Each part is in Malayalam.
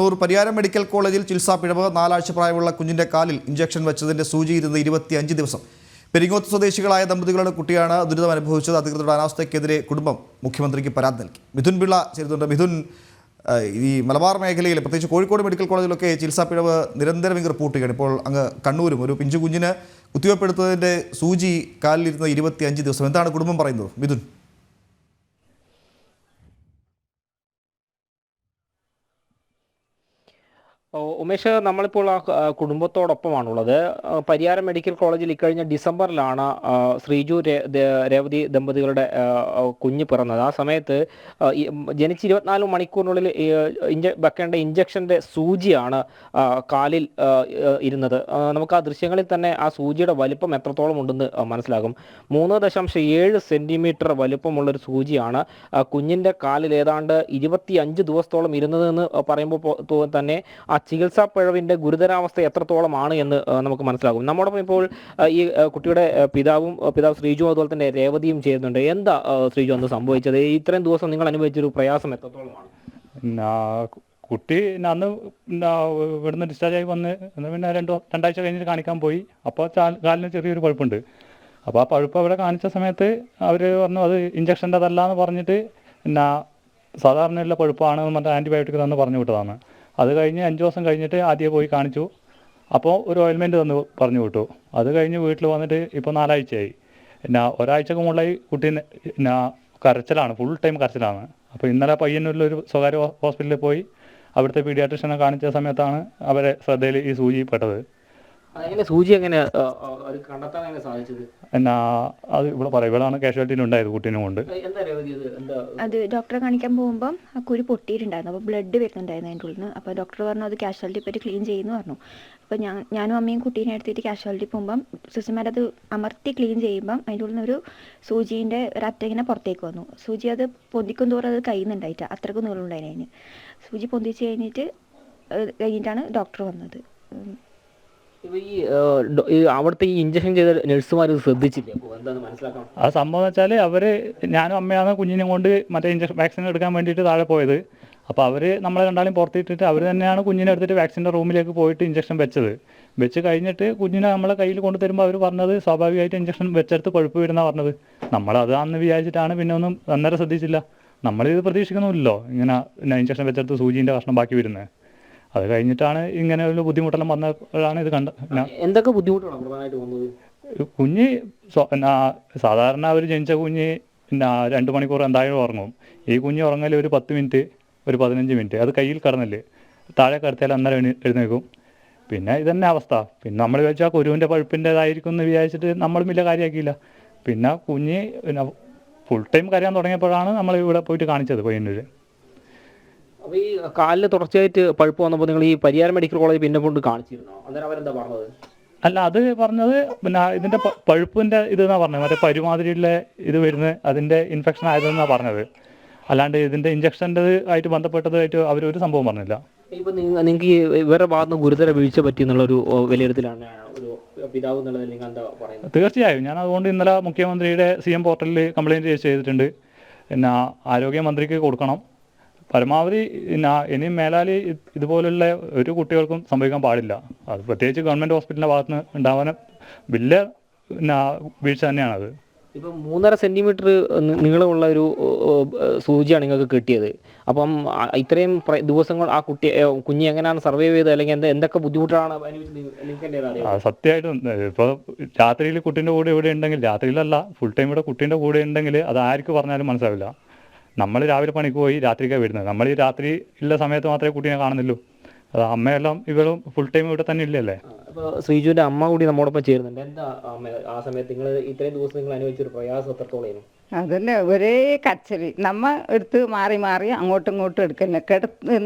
കണ്ണൂർ പരിയാരം മെഡിക്കൽ കോളേജിൽ ചികിത്സാ പിഴവ്. 4 ആഴ്ച പ്രായമുള്ള കുഞ്ഞിന്റെ കാലിൽ ഇഞ്ചക്ഷൻ വെച്ചതിന്റെ സൂചി ഇരുന്ന് 25 ദിവസം. പെരിങ്ങോത്ത് സ്വദേശികളായ ദമ്പതികളുടെ കുട്ടിയാണ് ദുരിതം അനുഭവിച്ചത്. അധികൃതരുടെ അനാസ്ഥയ്ക്കെതിരെ കുടുംബം മുഖ്യമന്ത്രിക്ക് പരാതി നൽകി. മിഥുൻ പിള്ള ചേരുന്നുണ്ട്. മിഥുൻ, ഈ മലബാർ മേഖലയിൽ പ്രത്യേകിച്ച് കോഴിക്കോട് മെഡിക്കൽ കോളേജിലൊക്കെ ചികിത്സാ പിഴവ് നിരന്തരം റിപ്പോർട്ട് ചെയ്യുകയാണ്. ഇപ്പോൾ അങ്ങ് കണ്ണൂരും ഒരു പിഞ്ചു കുഞ്ഞിന് കുത്തിവെപ്പെടുത്തതിൻ്റെ സൂചി കാലിലിരുന്ന് 25 ദിവസം. എന്താണ് കുടുംബം പറയുന്നത്, മിഥുൻ? ഉമേഷ്, നമ്മളിപ്പോൾ ആ കുടുംബത്തോടൊപ്പമാണുള്ളത്. പരിയാരം മെഡിക്കൽ കോളേജിൽ ഇക്കഴിഞ്ഞ ഡിസംബറിലാണ് ശ്രീജു രേവതി ദമ്പതികളുടെ കുഞ്ഞ് പിറന്നത്. ആ സമയത്ത് ജനിച്ച് 24 മണിക്കൂറിനുള്ളിൽ വെക്കേണ്ട ഇഞ്ചക്ഷൻ്റെ സൂചിയാണ് കാലിൽ ഇരുന്നത്. നമുക്ക് ആ ദൃശ്യങ്ങളിൽ തന്നെ ആ സൂചിയുടെ വലിപ്പം എത്രത്തോളം ഉണ്ടെന്ന് മനസ്സിലാകും. 3.7 സെൻറ്റിമീറ്റർ വലിപ്പമുള്ളൊരു സൂചിയാണ് കുഞ്ഞിൻ്റെ കാലിൽ ഏതാണ്ട് 25 ദിവസത്തോളം ഇരുന്നതെന്ന് പറയുമ്പോൾ തന്നെ ആ ചികിത്സാ പിഴവിൻ്റെ ഗുരുതരാവസ്ഥ എത്രത്തോളമാണ് എന്ന് നമുക്ക് മനസ്സിലാകും. നമ്മോടൊപ്പം ഇപ്പോൾ ഈ കുട്ടിയുടെ പിതാവ് ശ്രീജു, അതുപോലെ തന്നെ രേവതിയും ചെയ്യുന്നുണ്ട്. എന്താ ശ്രീജു അന്ന് സംഭവിച്ചത്? ഇത്രയും ദിവസം നിങ്ങൾ അനുഭവിച്ചൊരു പ്രയാസം എത്രത്തോളമാണ്? കുട്ടി അന്ന് ഇവിടുന്ന് ഡിസ്ചാർജ് ആയി വന്ന് പിന്നെ രണ്ടാഴ്ച കഴിഞ്ഞിട്ട് കാണിക്കാൻ പോയി. അപ്പോൾ കാലിന് ചെറിയൊരു പഴുപ്പുണ്ട്. അപ്പോൾ ആ പഴുപ്പ് അവിടെ കാണിച്ച സമയത്ത് അവർ പറഞ്ഞു അത് ഇഞ്ചക്ഷൻ്റെ അതല്ല എന്ന് പറഞ്ഞിട്ട് പിന്നെ സാധാരണയുള്ള പഴുപ്പാണ് മറ്റേ ആൻറ്റിബയോട്ടിക് തന്ന് പറഞ്ഞു വിട്ടതാണ്. അത് കഴിഞ്ഞ് 5 ദിവസം കഴിഞ്ഞിട്ട് ആദ്യം പോയി കാണിച്ചു. അപ്പോൾ ഒരു ഓയിൽമെൻറ്റ് തന്ന് പറഞ്ഞു വിട്ടു. അത് കഴിഞ്ഞ് വീട്ടിൽ വന്നിട്ട് ഇപ്പോൾ 4 ആഴ്ചയായി. പിന്നെ ഒരാഴ്ചക്ക് മുകളിലായി കുട്ടി പിന്നെ കരച്ചിലാണ്, ഫുൾ ടൈം കരച്ചിലാണ്. അപ്പോൾ ഇന്നലെ പയ്യന്നൂരിലൊരു സ്വകാര്യ ഹോസ്പിറ്റലിൽ പോയി അവിടുത്തെ പീഡിയാട്രിഷ്യനെ കാണിച്ച സമയത്താണ് അവരെ ശ്രദ്ധയിൽ ഈ സൂചി പെട്ടത്. സൂചി എങ്ങനെ കണ്ടെത്താൻ സാധിച്ചത്? എന്നാ അത് ഇവിടെ പറയാം, ഇവളാണ് കാഷ്വാലിറ്റിയിൽ ഉണ്ടായത് കുട്ടീനെ കൊണ്ട്. അത് ഡോക്ടറെ കാണിക്കാൻ പോകുമ്പം ആ കുരു പൊട്ടിയിട്ടുണ്ടായിരുന്നു. അപ്പോൾ ബ്ലഡ് വരുന്നുണ്ടായിരുന്നു അതിൻ്റെ ഉള്ളിൽ നിന്ന്. അപ്പോൾ ഡോക്ടർ പറഞ്ഞു അത് കാഷ്വാലിറ്റി പറ്റി ക്ലീൻ ചെയ്യുന്നു പറഞ്ഞു. അപ്പോൾ ഞാനും അമ്മയും കുട്ടീനെ എടുത്തിട്ട് കാഷ്വാലിറ്റി പോകുമ്പം സിസ്റ്റർമാരത് അമർത്തി ക്ലീൻ ചെയ്യുമ്പം അതിൻ്റെ ഉള്ളിൽ നിന്നൊരു സൂചീൻ്റെ ഒരറ്റ ഇങ്ങനെ പുറത്തേക്ക് വന്നു. സൂചി അത് പൊന്തിക്കും തോറും അത് കഴിയുന്നുണ്ടായിട്ട് അത്രയ്ക്ക് നീളമുണ്ടായിരുന്നു അതിന്. സൂചി പൊന്തിച്ച് കഴിഞ്ഞിട്ടാണ് ഡോക്ടർ വന്നത്. അവിടുത്തെ ഈ ഇഞ്ചക്ഷൻ ചെയ്ത നഴ്സുമാർ ശ്രദ്ധിച്ചില്ല? എന്താണെന്ന് മനസ്സിലാക്കണം. ആ സംഭവം എന്ന് വെച്ചാൽ അവർ ഞാനും അമ്മയാണ് കുഞ്ഞിനെ കൊണ്ട് മറ്റേ വാക്സിൻ എടുക്കാൻ വേണ്ടിയിട്ട് താഴെ പോയത്. അപ്പോൾ അവർ നമ്മളെ രണ്ടാളും പുറത്തിട്ടിട്ട് അവർ തന്നെയാണ് കുഞ്ഞിനെ എടുത്തിട്ട് വാക്സിൻ്റെ റൂമിലേക്ക് പോയിട്ട് ഇഞ്ചക്ഷൻ വെച്ച് കഴിഞ്ഞിട്ട് കുഞ്ഞിനെ നമ്മളെ കയ്യിൽ കൊണ്ടു തരുമ്പോൾ അവർ പറഞ്ഞത് സ്വാഭാവികമായിട്ട് ഇഞ്ചക്ഷൻ വെച്ചെടുത്ത് പഴുപ്പ് വരുന്നതാണ് പറഞ്ഞത്. നമ്മളത് അന്ന് വിചാരിച്ചിട്ടാണ് പിന്നെ ഒന്നും അന്നേരം ശ്രദ്ധിച്ചില്ല. നമ്മളിത് പ്രതീക്ഷിക്കുന്നുമില്ലല്ലോ ഇങ്ങനെ ഇഞ്ചക്ഷൻ വെച്ചെടുത്ത് സൂചീൻ്റെ കഷ്ണം ബാക്കി വരുന്നത്. അത് കഴിഞ്ഞിട്ടാണ് ഇങ്ങനെ ഒരു ബുദ്ധിമുട്ടെല്ലാം വന്നപ്പോഴാണ് ഇത് കണ്ടത്. എന്തൊക്കെ ബുദ്ധിമുട്ടാണ് പ്രധാനമായിട്ട് വന്നത്? കുഞ്ഞ് സാധാരണ അവർ ജനിച്ച കുഞ്ഞ് 2 മണിക്കൂർ എന്തായാലും ഉറങ്ങും. ഈ കുഞ്ഞ് ഉറങ്ങൽ ഒരു 10 മിനിറ്റ്, ഒരു 15 മിനിറ്റ്. അത് കയ്യിൽ കിടന്നില്ലേ താഴെ കിടത്തിയാൽ അന്നേരം എഴുന്നേക്കും. പിന്നെ ഇതന്നെ അവസ്ഥ. പിന്നെ നമ്മൾ വിചാരിച്ചാൽ കുരുവിൻ്റെ പഴുപ്പിൻ്റെതായിരിക്കും എന്ന് വിചാരിച്ചിട്ട് നമ്മളും വലിയ കാര്യമാക്കിയില്ല. പിന്നെ കുഞ്ഞ് ഫുൾ ടൈം കരയാൻ തുടങ്ങിയപ്പോഴാണ് നമ്മൾ ഇവിടെ പോയിട്ട് കാണിച്ചത് പയ്യന്നൂർ. അപ്പോൾ ഈ കാലിൽ തുടർച്ചയായിട്ട് പഴുപ്പ് വന്നപ്പോൾ നിങ്ങൾ ഈ പരിയാരം മെഡിക്കൽ കോളേജ് പിന്നെ കൊണ്ട് കാണിച്ചിരുന്നോ? അന്നേരം അവരെന്താ പറഞ്ഞത്? അല്ല, അത് പറഞ്ഞത് പിന്നെ ഇതിൻ്റെ പഴുപ്പിൻ്റെ ഇതെന്നാണ് പറഞ്ഞത്. മറ്റേ പരുമാതിരിയുള്ള ഇത് വരുന്നത് അതിൻ്റെ ഇൻഫെക്ഷൻ ആയതെന്നാണ് പറഞ്ഞത്. അല്ലാണ്ട് ഇതിൻ്റെ ഇഞ്ചക്ഷൻ്റെ ആയിട്ട് ബന്ധപ്പെട്ടതായിട്ട് അവരൊരു സംഭവം പറഞ്ഞില്ല. ഇപ്പം നിങ്ങൾക്ക് ഇവരുടെ ഭാഗത്ത് ഗുരുതര വീഴ്ച പറ്റിയെന്നുള്ളൊരു വിലയിരുത്തലാണ് ഒരു പിതാവ് എന്നുള്ളത് നിങ്ങൾ എന്താ പറയുന്നത്? തീർച്ചയായും ഞാൻ അതുകൊണ്ട് ഇന്നലെ മുഖ്യമന്ത്രിയുടെ CM പോർട്ടലിൽ കംപ്ലയിൻറ്റ് ചെയ്തിട്ടുണ്ട്. പിന്നെ ആരോഗ്യമന്ത്രിക്ക് കൊടുക്കണം. പരമാവധി ഇനിയും മേലാൽ ഇതുപോലുള്ള ഒരു കുട്ടികൾക്കും സംഭവിക്കാൻ പാടില്ല. അത് പ്രത്യേകിച്ച് ഗവൺമെൻറ് ഹോസ്പിറ്റലിൻ്റെ ഭാഗത്ത് നിന്ന് ഉണ്ടാവാൻ വലിയ വീഴ്ച തന്നെയാണത്. ഇപ്പം 3.5 സെൻറ്റിമീറ്റർ നീളമുള്ള ഒരു സൂചിയാണ് നിങ്ങൾക്ക് കിട്ടിയത്. അപ്പം ഇത്രയും ദിവസങ്ങൾ ആ കുഞ്ഞ് എങ്ങനെയാണ് സർവൈവ് ചെയ്തത്, അല്ലെങ്കിൽ എന്തൊക്കെ ബുദ്ധിമുട്ടാണ് സത്യമായിട്ടും? ഇപ്പോൾ രാത്രിയിൽ കുട്ടീൻ്റെ കൂടെ ഇവിടെ ഉണ്ടെങ്കിൽ, രാത്രിയിലല്ല ഫുൾ ടൈം ഇവിടെ കുട്ടീൻ്റെ കൂടെ ഉണ്ടെങ്കിൽ അത് ആർക്ക് പറഞ്ഞാലും മനസ്സിലാവില്ല. നമ്മൾ രാവിലെ പണിക്ക് പോയി രാത്രിക്കാണ് വരുന്നത്. നമ്മൾ ഈ രാത്രി ഉള്ള സമയത്ത് മാത്രമേ കുട്ടീനെ കാണുന്നുള്ളൂ. അത് അമ്മയെല്ലാം ഇവളും ഫുൾ ടൈം ഇവിടെ തന്നെ ഇല്ലല്ലേ. അപ്പോൾ ശ്രീജുവിൻ്റെ അമ്മ കൂടി നമ്മോടൊപ്പം ചേരുന്നുണ്ട്. എന്താ അമ്മ ആ സമയത്ത് നിങ്ങൾ ഇത്രയും ദിവസം നിങ്ങൾ അനുഭവിച്ചൊരു പ്രയാസം എത്രത്തോളം? അതന്നെ, ഒരേ കരച്ചിൽ. നമ്മ എടുത്ത് മാറി മാറി അങ്ങോട്ടും ഇങ്ങോട്ടും എടുക്കല്ലേ.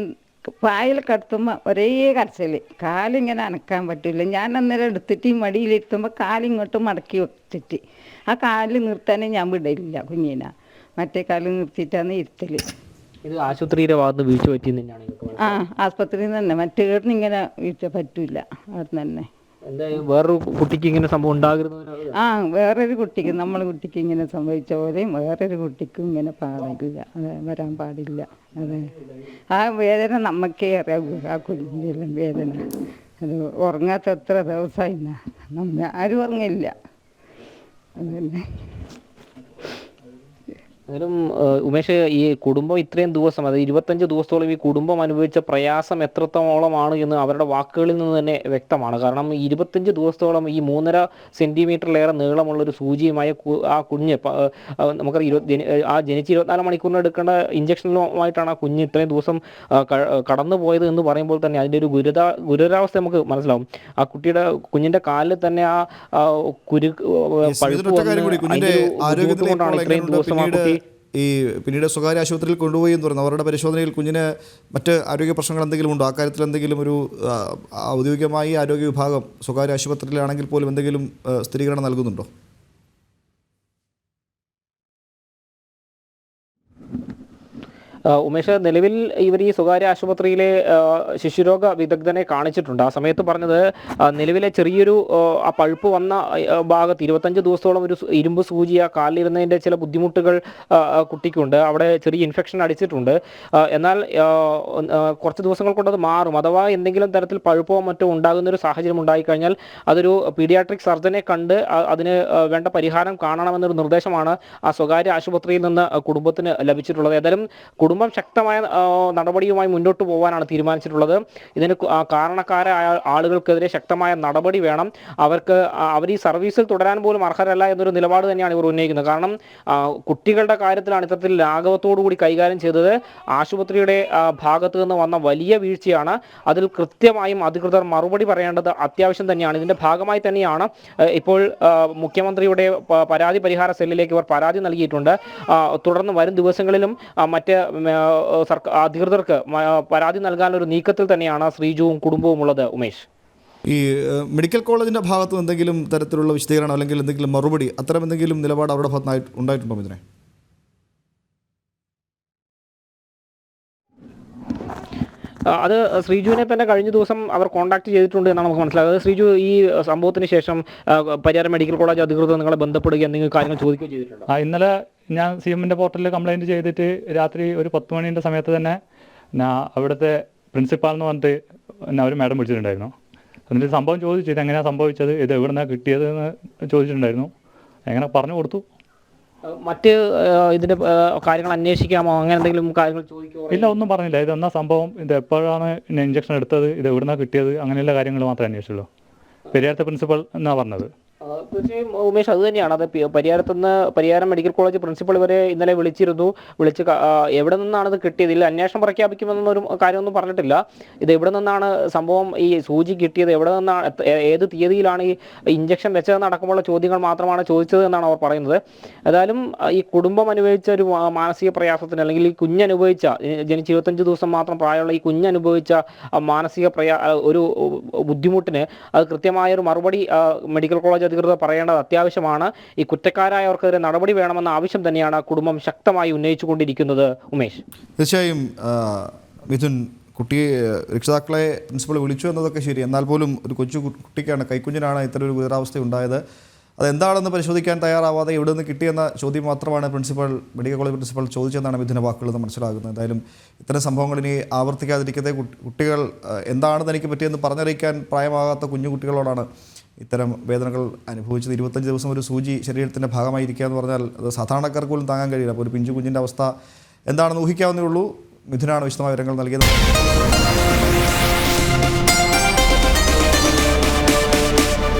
പായൽ കിടത്തുമ്പോൾ ഒരേ കരച്ചിൽ. കാലിങ്ങനെ അനക്കാൻ പറ്റില്ല. ഞാൻ അന്നേരം എടുത്തിട്ട് ഈ മടിയിലിരുത്തുമ്പോൾ കാലിങ്ങോട്ടും മടക്കി വെച്ചിട്ട് ആ കാല് നിർത്താനേ ഞാൻ വിടലില്ല കുഞ്ഞിനെ. മറ്റേ കാല് നിർത്തിയിട്ടാണ് ഇരുത്തൽ. ഇത് ആശുപത്രിയുടെ ഭാഗത്ത് വീഴ്ച പറ്റിയെന്ന് തന്നെയാണ്? ആശുപത്രിയിൽ നിന്ന് തന്നെ, മറ്റേടിന് ഇങ്ങനെ വീഴ്ച പറ്റില്ല. അവിടെ തന്നെ എന്താ വേറൊരു കുട്ടിക്ക് ഇങ്ങനെ സംഭവം ഉണ്ടാകരുത്? ആ, വേറൊരു കുട്ടിക്ക് നമ്മളെ കുട്ടിക്ക് ഇങ്ങനെ സംഭവിച്ച പോലെയും വേറൊരു കുട്ടിക്കും ഇങ്ങനെ പാടില്ല, അതെ, വരാൻ പാടില്ല. അതെ, ആ വേദന നമുക്കേ അറിയാവൂ, ആ കുഞ്ഞിൻ്റെ വേദന. അത് ഉറങ്ങാത്ത എത്ര ദിവസമായി നമ്മ ആരും ഉറങ്ങില്ല. അതന്നെ. എന്നാലും ഉമേഷ്, ഈ കുടുംബം ഇത്രയും ദിവസം, അത് 25 ദിവസത്തോളം ഈ കുടുംബം അനുഭവിച്ച പ്രയാസം എത്രത്തോളമാണ് എന്ന് അവരുടെ വാക്കുകളിൽ നിന്ന് തന്നെ വ്യക്തമാണ്. കാരണം 25 ദിവസത്തോളം ഈ 3.5 സെൻറ്റിമീറ്ററിലേറെ നീളമുള്ളൊരു സൂചിയുമായ ആ കുഞ്ഞ്, നമുക്കറിയാം, ആ ജനിച്ച് 24 മണിക്കൂറിന് എടുക്കേണ്ട ഇഞ്ചക്ഷനുമായിട്ടാണ് ആ കുഞ്ഞ് ഇത്രയും ദിവസം കടന്നു പോയത് എന്ന് പറയുമ്പോൾ തന്നെ അതിൻ്റെ ഒരു ഗുരുതരാവസ്ഥ നമുക്ക് മനസ്സിലാവും. ആ കുഞ്ഞിൻ്റെ കാലിൽ തന്നെ ആ പഴുപ്പ് ബുദ്ധിമുട്ടുകൊണ്ടാണ് ഇത്രയും ദിവസം ആ കുട്ടി പിന്നീട് സ്വകാര്യ ആശുപത്രിയിൽ കൊണ്ടുപോയി എന്ന് പറയുന്നു. അവരുടെ പരിശോധനയിൽ കുഞ്ഞിന് മറ്റ് ആരോഗ്യ പ്രശ്നങ്ങൾ എന്തെങ്കിലും ഉണ്ടോ? അക്കാര്യത്തിൽ എന്തെങ്കിലും ഒരു ഔദ്യോഗികമായി ആരോഗ്യ വിഭാഗം സ്വകാര്യ ആശുപത്രിയിലാണെങ്കിൽ പോലും എന്തെങ്കിലും സ്ഥിരീകരണം നൽകുന്നുണ്ടോ? ഉമേഷ്, നിലവിൽ ഇവർ ഈ സ്വകാര്യ ആശുപത്രിയിലെ ശിശുരോഗ വിദഗ്ധനെ കാണിച്ചിട്ടുണ്ട്. ആ സമയത്ത് പറഞ്ഞത് നിലവിലെ ചെറിയൊരു ആ പഴുപ്പ് വന്ന ഭാഗത്ത് 25 ദിവസത്തോളം ഒരു ഇരുമ്പ് സൂചി ആ കാലിലിരുന്നതിൻ്റെ ചില ബുദ്ധിമുട്ടുകൾ കുട്ടിക്കുണ്ട്. അവിടെ ചെറിയ ഇൻഫെക്ഷൻ അടിച്ചിട്ടുണ്ട്. എന്നാൽ കുറച്ച് ദിവസങ്ങൾ കൊണ്ടത് മാറും. അഥവാ എന്തെങ്കിലും തരത്തിൽ പഴുപ്പോ മറ്റോ ഉണ്ടാകുന്നൊരു സാഹചര്യം ഉണ്ടായിക്കഴിഞ്ഞാൽ അതൊരു പീഡിയാട്രിക് സർജനെ കണ്ട് അതിന് വേണ്ട പരിഹാരം കാണണമെന്നൊരു നിർദ്ദേശമാണ് ആ സ്വകാര്യ ആശുപത്രിയിൽ നിന്ന് കുടുംബത്തിന് ലഭിച്ചിട്ടുള്ളത്. ഏതായാലും കുടുംബം ശക്തമായ നടപടിയുമായി മുന്നോട്ട് പോകാനാണ് തീരുമാനിച്ചിട്ടുള്ളത്. ഇതിന് കാരണക്കാരായ ആളുകൾക്കെതിരെ ശക്തമായ നടപടി വേണം. അവർ ഈ സർവീസിൽ തുടരാൻ പോലും അർഹരല്ല എന്നൊരു നിലപാട് തന്നെയാണ് ഇവർ ഉന്നയിക്കുന്നത്. കാരണം കുട്ടികളുടെ കാര്യത്തിലാണ് ഇത്തരത്തിൽ ലാഘവത്തോടുകൂടി കൈകാര്യം ചെയ്തത്. ആശുപത്രിയുടെ ഭാഗത്തു നിന്ന് വന്ന വലിയ വീഴ്ചയാണ്. അതിൽ കൃത്യമായും അധികൃതർ മറുപടി പറയേണ്ടത് അത്യാവശ്യം തന്നെയാണ്. ഇതിൻ്റെ ഭാഗമായി തന്നെയാണ് ഇപ്പോൾ മുഖ്യമന്ത്രിയുടെ പരാതി പരിഹാര സെല്ലിലേക്ക് ഇവർ പരാതി നൽകിയിട്ടുണ്ട്. തുടർന്ന് വരും ദിവസങ്ങളിലും മറ്റ് അധികൃതർക്ക് പരാതി നൽകാനൊരു നീക്കത്തിൽ തന്നെയാണ് ശ്രീജുവും കുടുംബവും ഉള്ളത്. ഉമേഷ്, ഈ മെഡിക്കൽ കോളേജിൻ്റെ ഭാഗത്ത് എന്തെങ്കിലും തരത്തിലുള്ള വിശദീകരണം അല്ലെങ്കിൽ എന്തെങ്കിലും മറുപടി, അത്തരം എന്തെങ്കിലും നിലപാട് അവരുടെ ഭാഗത്ത് ഉണ്ടായിട്ടുണ്ടോ ഇതിനെ? അത് ശ്രീജുവിനെ തന്നെ കഴിഞ്ഞ ദിവസം അവർ കോൺടാക്ട് ചെയ്തിട്ടുണ്ട് എന്നാണ് നമുക്ക് മനസ്സിലായത്. ശ്രീജു, ഈ സംഭവത്തിന് ശേഷം പരിയാരം മെഡിക്കൽ കോളേജ് അധികൃതർ നിങ്ങളെ ബന്ധപ്പെടുകയും എന്തെങ്കിലും കാര്യങ്ങൾ ചോദിക്കുകയും ചെയ്തിട്ടുണ്ടോ? ഇന്നലെ ഞാൻ CMൻ്റെ പോർട്ടലിൽ കംപ്ലയിൻറ്റ് ചെയ്തിട്ട് രാത്രി ഒരു 10 മണീൻ്റെ സമയത്ത് തന്നെ അവിടുത്തെ പ്രിൻസിപ്പാൾ എന്ന് പറഞ്ഞിട്ട് ഒരു മാഡം വിളിച്ചിട്ടുണ്ടായിരുന്നു. എന്നിട്ട് സംഭവം ചോദിച്ചു, ഇതെങ്ങനെയാണ് സംഭവിച്ചത്, ഇത് എവിടെ നിന്നാണ് കിട്ടിയത് എന്ന് ചോദിച്ചിട്ടുണ്ടായിരുന്നു. എങ്ങനെ പറഞ്ഞു കൊടുത്തു. മറ്റ് ഇതിൻ്റെ കാര്യങ്ങൾ അന്വേഷിക്കാമോ, അങ്ങനെ എന്തെങ്കിലും കാര്യങ്ങൾ ചോദിക്കുമോ? ഇല്ല, ഒന്നും പറഞ്ഞില്ല. ഇതെന്നാ സംഭവം, ഇത് എപ്പോഴാണ് ഇഞ്ചക്ഷൻ എടുത്തത്, ഇത് എവിടെ നിന്നാണ് കിട്ടിയത്, അങ്ങനെയുള്ള കാര്യങ്ങൾ മാത്രമേ അന്വേഷിച്ചുള്ളൂ. പെരിയാരത്തെ പ്രിൻസിപ്പൽ എന്നാണ് പറഞ്ഞത്. തീർച്ചയായും ഉമേഷ്, അത് തന്നെയാണ്. അത് പരിയാരം മെഡിക്കൽ കോളേജ് പ്രിൻസിപ്പൾ ഇവരെ ഇന്നലെ വിളിച്ച് എവിടെ നിന്നാണ് ഇത് കിട്ടിയത്, ഇതിൽ അന്വേഷണം പ്രഖ്യാപിക്കുമെന്നൊരു കാര്യമൊന്നും പറഞ്ഞിട്ടില്ല. ഇത് എവിടെ നിന്നാണ് സംഭവം, ഈ സൂചി കിട്ടിയത് എവിടെ നിന്നാണ്, ഏത് തീയതിയിലാണ് ഈ ഇഞ്ചക്ഷൻ വെച്ചതെന്ന് അടക്കമുള്ള ചോദ്യങ്ങൾ മാത്രമാണ് ചോദിച്ചത് എന്നാണ് അവർ പറയുന്നത്. ഏതായാലും ഈ കുടുംബം അനുഭവിച്ച ഒരു മാനസിക പ്രയാസത്തിന്, അല്ലെങ്കിൽ ഈ കുഞ്ഞനുഭവിച്ച, ജനിച്ച് 25 ദിവസം മാത്രം പ്രായമുള്ള ഈ കുഞ്ഞനുഭവിച്ച മാനസിക ഒരു ബുദ്ധിമുട്ടിന് അത് കൃത്യമായൊരു മറുപടി മെഡിക്കൽ കോളേജ് അധികൃതർ പറയേണ്ടത് അത്യാവശ്യമാണ്. ഈ കുറ്റക്കാരായവർക്കെതിരെ നടപടി വേണമെന്ന ആവശ്യം തന്നെയാണ് കുടുംബം ശക്തമായി ഉന്നയിച്ചുകൊണ്ടിരിക്കുന്നത്. ഉമേഷ്, തീർച്ചയായും മിഥുൻ, കുട്ടിയെ രക്ഷിതാക്കളെ പ്രിൻസിപ്പൾ വിളിച്ചു എന്നതൊക്കെ ശരി, എന്നാൽ പോലും ഒരു കുട്ടിക്കാണ്, കൈക്കുഞ്ഞിനാണ് ഇത്തരം ഒരു ഗുരുതരാവസ്ഥ ഉണ്ടായത്. അതെന്താണെന്ന് പരിശോധിക്കാൻ തയ്യാറാവാതെ എവിടെ നിന്ന് കിട്ടിയെന്ന ചോദ്യം മാത്രമാണ് മെഡിക്കൽ കോളേജ് പ്രിൻസിപ്പൾ ചോദിച്ചതെന്നാണ് മിഥുൻ്റെ വാക്കുകൾ മനസ്സിലാകുന്നത്. എന്തായാലും ഇത്തരം സംഭവങ്ങൾ ഇനി ആവർത്തിക്കാതിരിക്കട്ടെ. കുട്ടികൾ എന്താണ് തനിക്ക് പറ്റിയെന്ന് പറഞ്ഞറിയിക്കാൻ പ്രായമാകാത്ത കുഞ്ഞുകുട്ടികളോടാണ് ഇത്തരം വേദനകൾ അനുഭവിച്ചത്. 25 ദിവസം ഒരു സൂചി ശരീരത്തിൻ്റെ ഭാഗമായിരിക്കുക എന്ന് പറഞ്ഞാൽ അത് സാധാരണക്കാർക്ക് പോലും താങ്ങാൻ കഴിയില്ല. അപ്പോൾ ഒരു പിഞ്ചു കുഞ്ഞിൻ്റെ അവസ്ഥ എന്താണെന്ന് ഊഹിക്കാവുന്നേ ഉള്ളൂ. മിഥുനാണ് വിശദമായ വിവരങ്ങൾ നൽകിയത്.